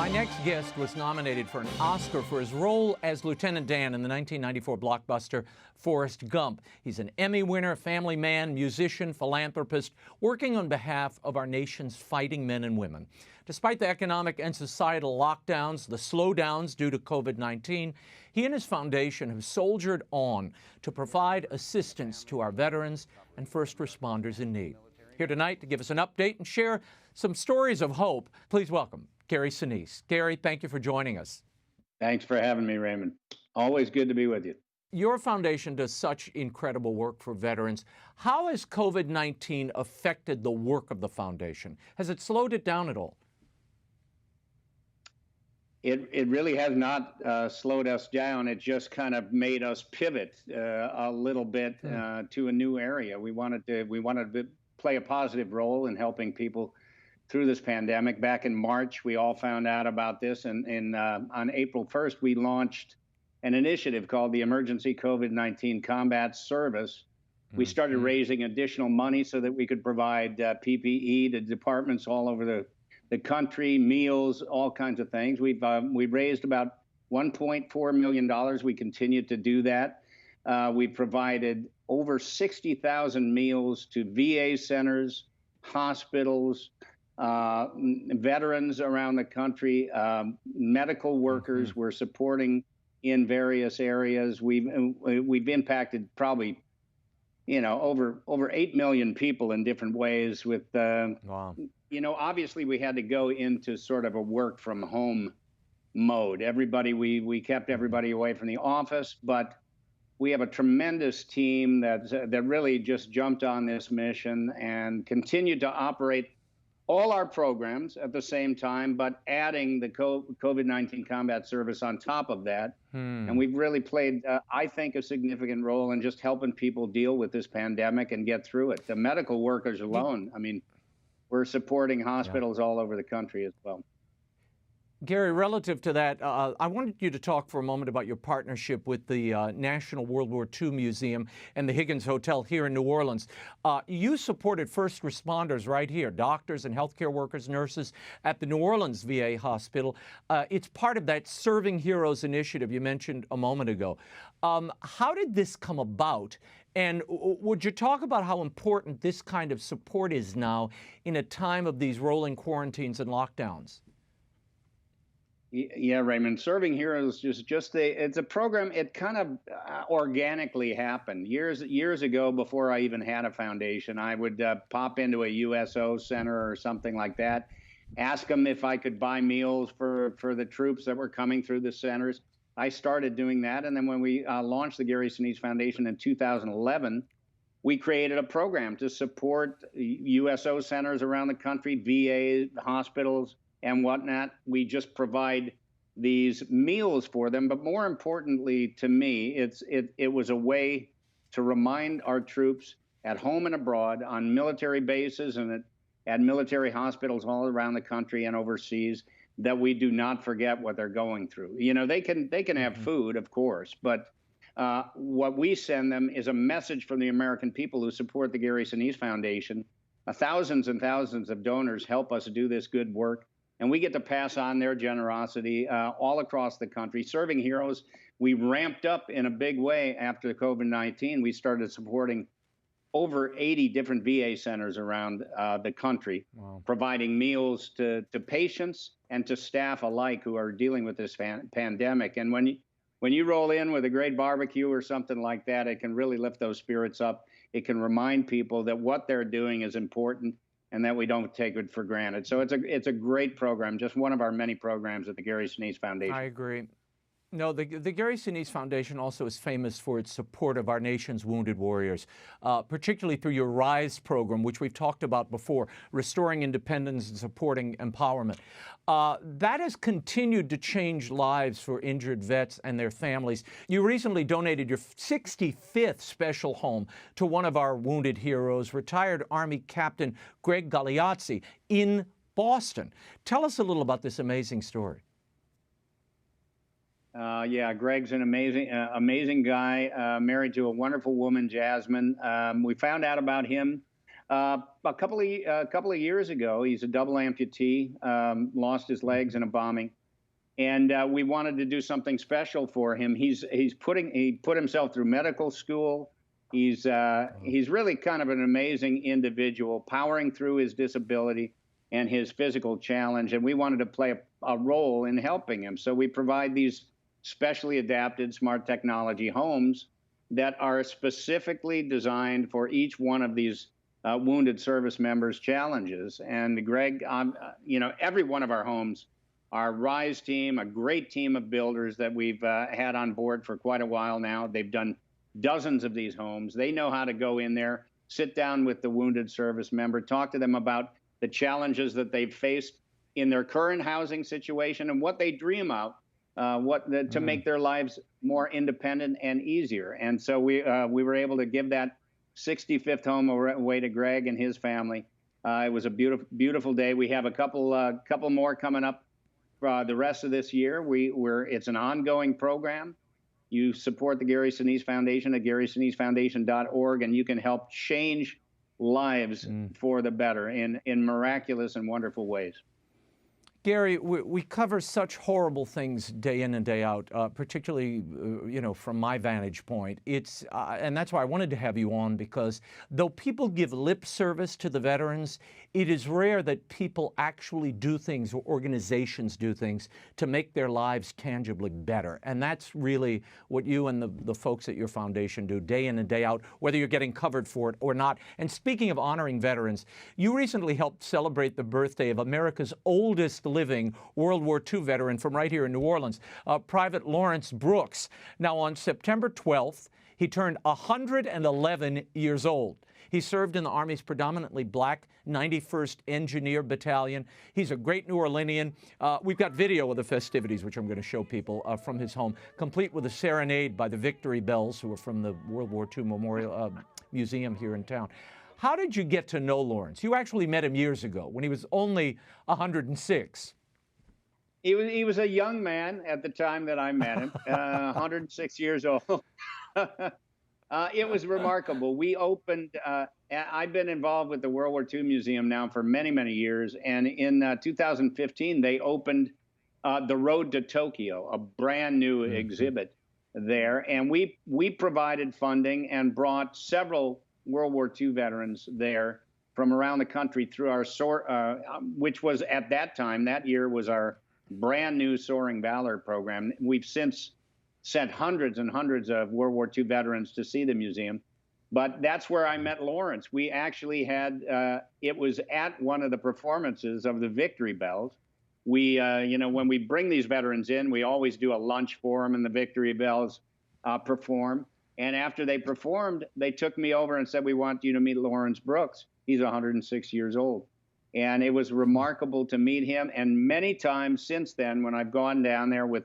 My next guest was nominated for an Oscar for his role as Lieutenant Dan in the 1994 blockbuster Forrest Gump. He's an Emmy winner, family man, musician, philanthropist, working on behalf of our nation's fighting men and women. Despite the economic and societal lockdowns, the slowdowns due to COVID-19, he and his foundation have soldiered on to provide assistance to our veterans and first responders in need. Here tonight to give us an update and share some stories of hope, please welcome Gary Sinise. Gary, thank you for joining us. Thanks for having me, Raymond. Always good to be with you. Your foundation does such incredible work for veterans. How has COVID-19 affected the work of the foundation? Has it slowed it down at all? It really has not slowed us down. It just kind of made us pivot a little bit to a new area. We wanted to play a positive role in helping people through this pandemic. Back in March, we all found out about this, and on April 1st, we launched an initiative called the Emergency COVID-19 Combat Service. We started raising additional money so that we could provide PPE to departments all over the country, meals, all kinds of things. We've raised about $1.4 million. We continue to do that. We provided over 60,000 meals to VA centers, hospitals, veterans around the country, medical workers we're supporting in various areas. We've impacted probably, over 8 million people in different ways with, Wow. Obviously we had to go into sort of a work from home mode. We kept everybody away from the office, but we have a tremendous team that really just jumped on this mission and continued to operate all our programs at the same time, but adding the COVID-19 combat service on top of that. And we've really played, I think, a significant role in just helping people deal with this pandemic and get through it. The medical workers alone, I mean, we're supporting hospitals all over the country as well. Gary, relative to that, I wanted you to talk for a moment about your partnership with the National World War II Museum and the Higgins Hotel here in New Orleans. You supported first responders right here, doctors and healthcare workers, nurses at the New Orleans VA hospital. It's part of that Serving Heroes initiative you mentioned a moment ago. How did this come about? And would you talk about how important this kind of support is now in a time of these rolling quarantines and lockdowns? Yeah, Raymond, Serving Heroes is it's a program. It kind of organically happened years ago. Before I even had a foundation, I would pop into a USO center or something like that, ask them if I could buy meals for the troops that were coming through the centers. I started doing that, and then when we launched the Gary Sinise Foundation in 2011, we created a program to support USO centers around the country, VA hospitals, and whatnot. We just provide these meals for them. But more importantly to me, it was a way to remind our troops at home and abroad, on military bases and at military hospitals all around the country and overseas, that we do not forget what they're going through. They can have food, of course, but what we send them is a message from the American people who support the Gary Sinise Foundation. Thousands and thousands of donors help us do this good work, and we get to pass on their generosity all across the country. Serving Heroes, we ramped up in a big way after COVID-19. We started supporting over 80 different VA centers around the country, providing meals to patients and to staff alike who are dealing with this pandemic. And when you roll in with a great barbecue or something like that, it can really lift those spirits up. It can remind people that what they're doing is important and that we don't take it for granted. So it's a great program, just one of our many programs at the Gary Sinise Foundation. I agree. No, the Gary Sinise Foundation also is famous for its support of our nation's wounded warriors, particularly through your RISE program, which we've talked about before, restoring independence and supporting empowerment. That has continued to change lives for injured vets and their families. You recently donated your 65th special home to one of our wounded heroes, retired Army Captain Greg Galeazzi in Boston. Tell us a little about this amazing story. Yeah, Greg's an amazing guy, married to a wonderful woman, Jasmine. We found out about him A couple of years ago, he's a double amputee, lost his legs in a bombing, and we wanted to do something special for him. He put himself through medical school. He's really kind of an amazing individual, powering through his disability and his physical challenge, and we wanted to play a role in helping him. So we provide these specially adapted smart technology homes that are specifically designed for each one of these wounded service members' challenges. And Greg, every one of our homes, our RISE team, a great team of builders that we've had on board for quite a while now. They've done dozens of these homes. They know how to go in there, sit down with the wounded service member, talk to them about the challenges that they've faced in their current housing situation and what they dream of, to make their lives more independent and easier. And so we were able to give that 65th home away to Greg and his family. It was a beautiful, beautiful day. We have a couple more coming up the rest of this year. It's an ongoing program. You support the Gary Sinise Foundation at GarySiniseFoundation.org, and you can help change lives for the better in miraculous and wonderful ways. Gary, we cover such horrible things day in and day out, particularly, from my vantage point. And that's why I wanted to have you on, because though people give lip service to the veterans, it is rare that people actually do things, or organizations do things, to make their lives tangibly better. And that's really what you and the folks at your foundation do day in and day out, whether you're getting covered for it or not. And speaking of honoring veterans, you recently helped celebrate the birthday of America's oldest living World War II veteran from right here in New Orleans, Private Lawrence Brooks. Now, on September 12th, he turned 111 years old. He served in the Army's predominantly black 91st Engineer Battalion. He's a great New Orleanian. We've got video of the festivities, which I'm going to show people from his home, complete with a serenade by the Victory Bells, who are from the World War II Memorial Museum here in town. How did you get to know Lawrence? You actually met him years ago when he was only 106. He was a young man at the time that I met him, 106 years old. It was remarkable. We opened, I've been involved with the World War II Museum now for many, many years. And in 2015, they opened The Road to Tokyo, a brand new exhibit there. And we provided funding and brought several World War II veterans there from around the country through our which was at that time, that year was our brand new Soaring Valor program. We've since sent hundreds and hundreds of World War II veterans to see the museum. But that's where I met Lawrence. We actually had, it was at one of the performances of the Victory Bells. We, when we bring these veterans in, we always do a lunch for them, and the Victory Bells perform. And after they performed, they took me over and said, "We want you to meet Lawrence Brooks. He's 106 years old." And it was remarkable to meet him. And many times since then, when I've gone down there with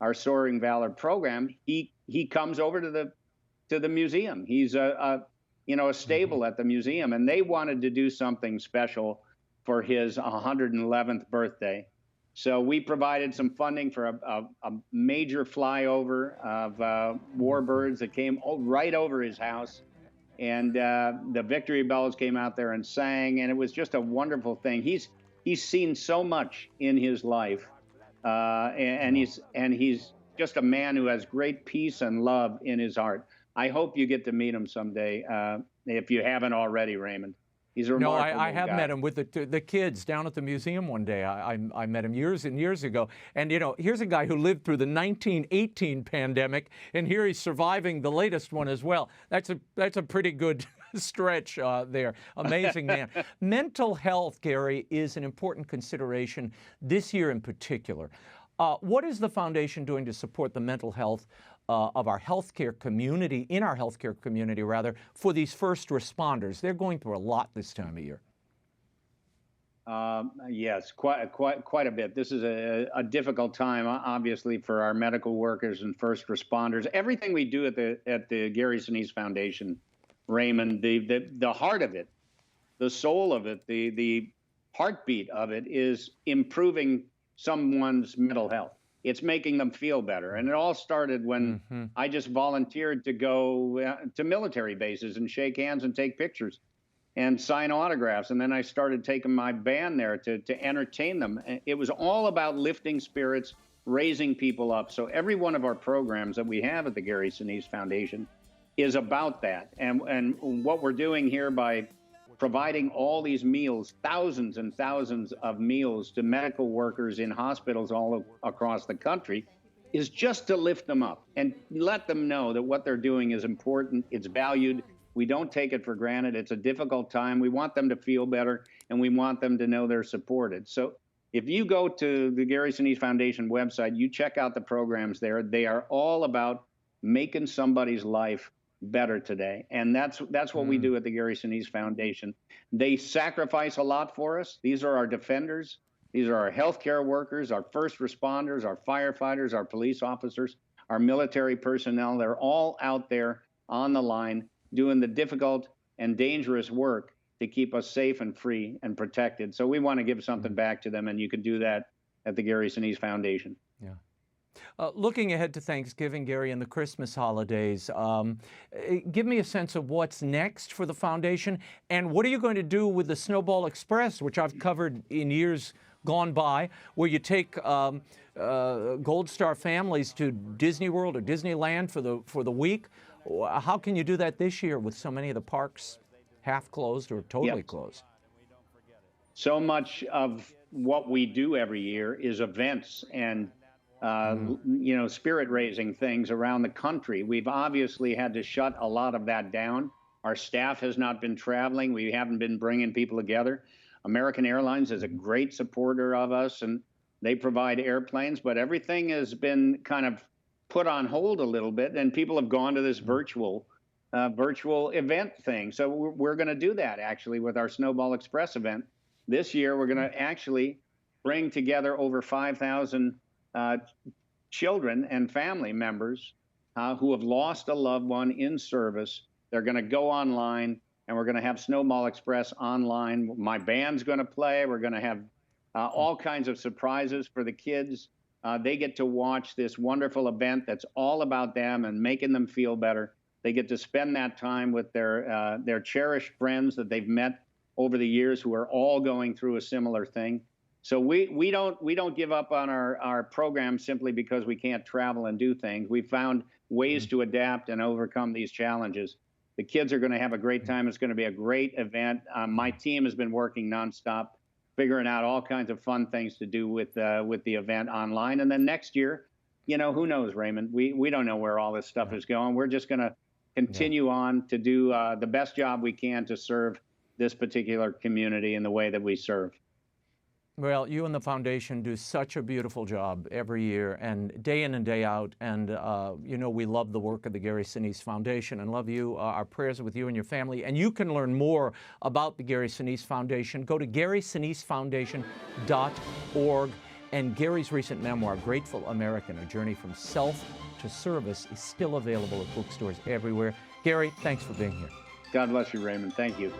our Soaring Valor program, he comes over to the museum. He's a stable at the museum, and they wanted to do something special for his 111th birthday. So we provided some funding for a major flyover of warbirds that came right over his house. And the Victory Bells came out there and sang, and it was just a wonderful thing. He's seen so much in his life, and he's just a man who has great peace and love in his heart. I hope you get to meet him someday, if you haven't already, Raymond. He's a remarkable I have guy. met him with the kids down at the museum one day. I met him years and years ago. And, here's a guy who lived through the 1918 pandemic, and here he's surviving the latest one as well. That's a pretty good stretch there. Amazing man. Mental health, Gary, is an important consideration this year in particular. What is the foundation doing to support the mental health of our healthcare community, for these first responders? They're going through a lot this time of year. Yes, quite a bit. This is a difficult time, obviously, for our medical workers and first responders. Everything we do at the Gary Sinise Foundation, Raymond, the heart of it, the soul of it, the heartbeat of it is improving someone's mental health. It's making them feel better. And it all started when I just volunteered to go to military bases and shake hands and take pictures and sign autographs. And then I started taking my band there to entertain them. It was all about lifting spirits, raising people up. So every one of our programs that we have at the Gary Sinise Foundation is about that. And what we're doing here by providing all these meals, thousands and thousands of meals to medical workers in hospitals all across the country, is just to lift them up and let them know that what they're doing is important, it's valued. We don't take it for granted. It's a difficult time. We want them to feel better, and we want them to know they're supported. So if you go to the Gary Sinise Foundation website, you check out the programs there. They are all about making somebody's life better today. And that's what we do at the Gary Sinise Foundation. They sacrifice a lot for us. These are our defenders. These are our healthcare workers, our first responders, our firefighters, our police officers, our military personnel. They're all out there on the line doing the difficult and dangerous work to keep us safe and free and protected. So we want to give something back to them, and you can do that at the Gary Sinise Foundation. Yeah. Looking ahead to Thanksgiving, Gary, and the Christmas holidays, give me a sense of what's next for the foundation, and what are you going to do with the Snowball Express, which I've covered in years gone by, where you take Gold Star families to Disney World or Disneyland for the week. How can you do that this year with so many of the parks half closed or totally closed? So much of what we do every year is events and spirit raising things around the country. We've obviously had to shut a lot of that down. Our staff has not been traveling. We haven't been bringing people together. American Airlines is a great supporter of us, and they provide airplanes, but everything has been kind of put on hold a little bit, and people have gone to this virtual event thing. So we're going to do that actually with our Snowball Express event. This year, we're going to actually bring together over 5,000 children and family members who have lost a loved one in service. They're going to go online, and we're going to have Snowball Express online. My band's going to play. We're going to have all kinds of surprises for the kids. They get to watch this wonderful event that's all about them and making them feel better. They get to spend that time with their cherished friends that they've met over the years who are all going through a similar thing. So we don't give up on our program simply because we can't travel and do things. We've found ways to adapt and overcome these challenges. The kids are going to have a great time. It's going to be a great event. My team has been working nonstop, figuring out all kinds of fun things to do with the event online. And then next year, who knows, Raymond? We don't know where all this stuff is going. We're just going to continue on to do the best job we can to serve this particular community in the way that we serve. Well, you and the foundation do such a beautiful job every year and day in and day out. And, we love the work of the Gary Sinise Foundation and love you. Our prayers are with you and your family. And you can learn more about the Gary Sinise Foundation. Go to GarySiniseFoundation.org. And Gary's recent memoir, Grateful American, A Journey from Self to Service, is still available at bookstores everywhere. Gary, thanks for being here. God bless you, Raymond. Thank you.